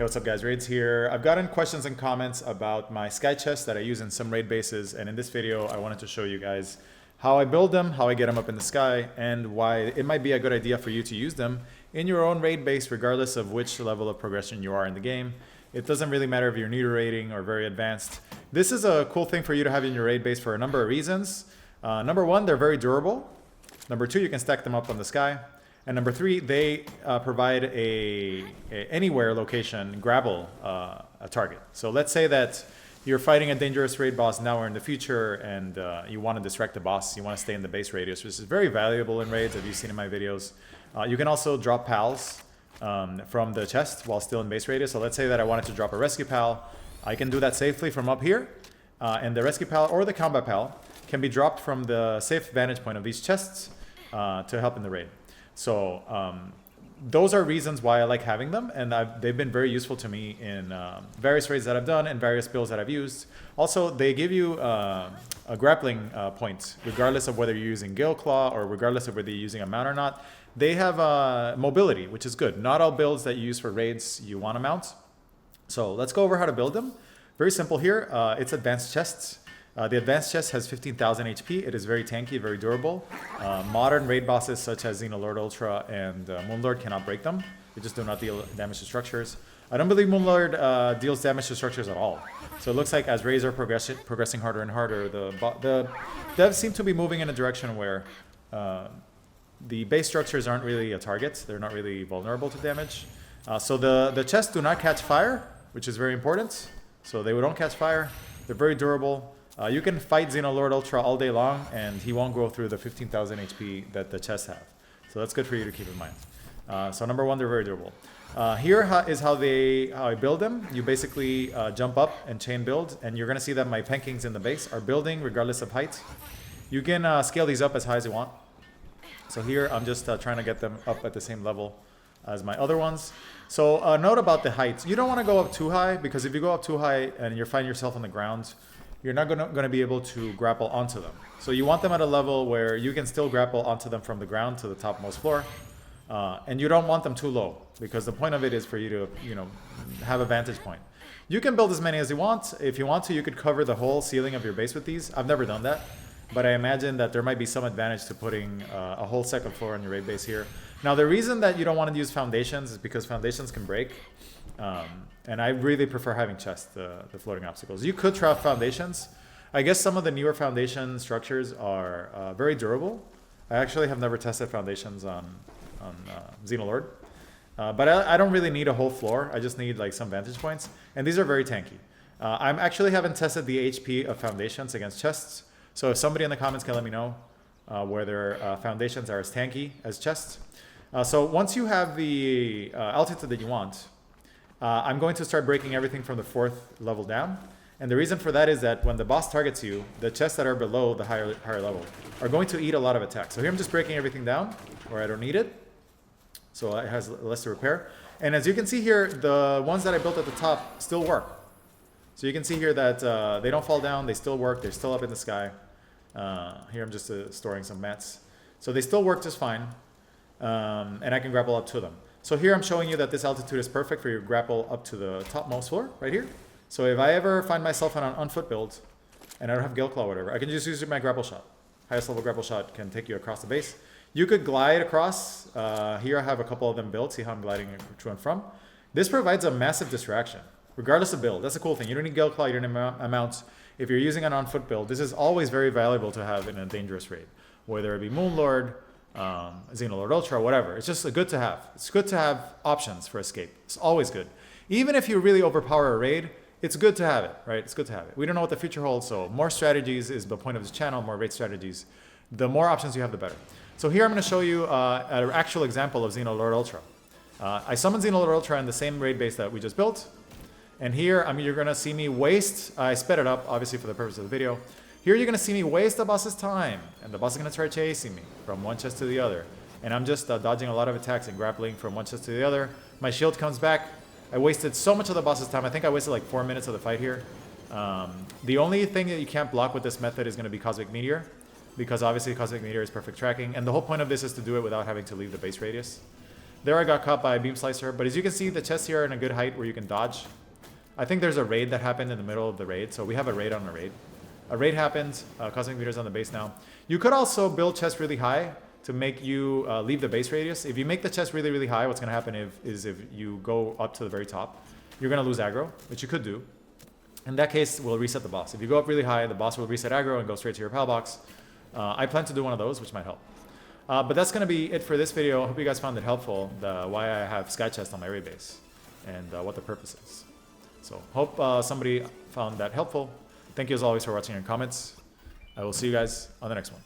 Hey, what's up guys, Raids here. I've gotten questions and comments about my sky chests that I use in some raid bases, and in this video I wanted to show you guys how I build them, how I get them up in the sky, and why it might be a good idea for you to use them in your own raid base regardless of which level of progression you are in the game. It doesn't really matter if you're new to raiding or very advanced. This is a cool thing for you to have in your raid base for a number of reasons. Number one, they're very durable. Number two, you can stack them up on the sky. And number three, they provide a anywhere location grapple a target. So let's say that you're fighting a dangerous raid boss now or in the future, and you want to distract the boss. You want to stay in the base radius, which is very valuable in raids, as you've seen in my videos. You can also drop pals from the chest while still in base radius. So let's say that I wanted to drop a rescue pal. I can do that safely from up here. And the rescue pal or the combat pal can be dropped from the safe vantage point of these chests to help in the raid. So those are reasons why I like having them, and they've been very useful to me in various raids that I've done and various builds that I've used. Also, they give you a grappling point, regardless of whether you're using Gale Claw or regardless of whether you're using a mount or not. They have mobility, which is good. Not all builds that you use for raids you want to mount. So let's go over how to build them. Very simple here. It's advanced chests. The advanced chest has 15,000 HP. It is very tanky, very durable. Modern raid bosses such as Xenolord Ultra and Moonlord cannot break them. They just do not deal damage to structures. I don't believe Moonlord deals damage to structures at all. So it looks like as raids are progressing harder and harder, the devs seem to be moving in a direction where the base structures aren't really a target. They're not really vulnerable to damage. So the chests do not catch fire, which is very important. So they don't catch fire. They're very durable. You can fight Xenolord Ultra all day long, and he won't go through the 15,000 HP that the chests have. So that's good for you to keep in mind. So number one, they're very durable. Here is how I build them. You basically jump up and chain build, and you're going to see that my pankings in the base are building regardless of height. You can scale these up as high as you want. So here I'm just trying to get them up at the same level as my other ones. So note about the height. You don't want to go up too high, because if you go up too high and you're finding yourself on the ground, you're not going to be able to grapple onto them. So you want them at a level where you can still grapple onto them from the ground to the topmost floor. And you don't want them too low, because the point of it is for you to, have a vantage point. You can build as many as you want. If you want to, you could cover the whole ceiling of your base with these. I've never done that, but I imagine that there might be some advantage to putting a whole second floor on your raid base here. Now, the reason that you don't want to use foundations is because foundations can break. And I really prefer having chests, the floating obstacles. You could try foundations. I guess some of the newer foundation structures are very durable. I actually have never tested foundations on Xenolord. But I don't really need a whole floor. I just need like some vantage points. And these are very tanky. I actually haven't tested the HP of foundations against chests. So if somebody in the comments can let me know whether foundations are as tanky as chests. So once you have the altitude that you want, I'm going to start breaking everything from the 4th level down. And the reason for that is that when the boss targets you, the chests that are below the higher level are going to eat a lot of attacks. So here I'm just breaking everything down where I don't need it. So it has less to repair. And as you can see here, the ones that I built at the top still work. So you can see here that they don't fall down, they still work, they're still up in the sky. Here I'm just storing some mats. So they still work just fine. And I can grapple up to them. So here I'm showing you that this altitude is perfect for your grapple up to the topmost floor, right here. So if I ever find myself on an unfoot build, and I don't have Gale Claw or whatever, I can just use my grapple shot. Highest level grapple shot can take you across the base. You could glide across. Here I have a couple of them built. See how I'm gliding to and from. This provides a massive distraction, regardless of build. That's a cool thing. You don't need Gale Claw, you don't need mounts. If you're using an on-foot build, this is always very valuable to have in a dangerous raid, whether it be Moonlord, Xenolord Ultra, whatever. It's just good to have. It's good to have options for escape. It's always good. Even if you really overpower a raid, it's good to have it, right? It's good to have it. We don't know what the future holds, so more strategies is the point of this channel, more raid strategies. The more options you have, the better. So here I'm going to show you an actual example of Xenolord Ultra. I summoned Xenolord Ultra in the same raid base that we just built. And here, you're going to see me waste, I sped it up, obviously for the purpose of the video. Here you're going to see me waste the boss's time, and the boss is going to try chasing me from one chest to the other. And I'm just dodging a lot of attacks and grappling from one chest to the other. My shield comes back. I wasted so much of the boss's time. I think I wasted like 4 minutes of the fight here. The only thing that you can't block with this method is going to be Cosmic Meteor, because obviously Cosmic Meteor is perfect tracking. And the whole point of this is to do it without having to leave the base radius. There I got caught by a beam slicer, but as you can see, the chests here are in a good height where you can dodge. I think there's a raid that happened in the middle of the raid, so we have a raid on a raid. A raid happened, cosmic meters on the base now. You could also build chests really high to make you leave the base radius. If you make the chest really, really high, what's going to happen is if you go up to the very top, you're going to lose aggro, which you could do. In that case, we'll reset the boss. If you go up really high, the boss will reset aggro and go straight to your pal box. I plan to do one of those, which might help. But that's going to be it for this video. I hope you guys found it helpful, why I have sky chest on my raid base, and what the purpose is. So hope somebody found that helpful. Thank you as always for watching your comments. I will see you guys on the next one.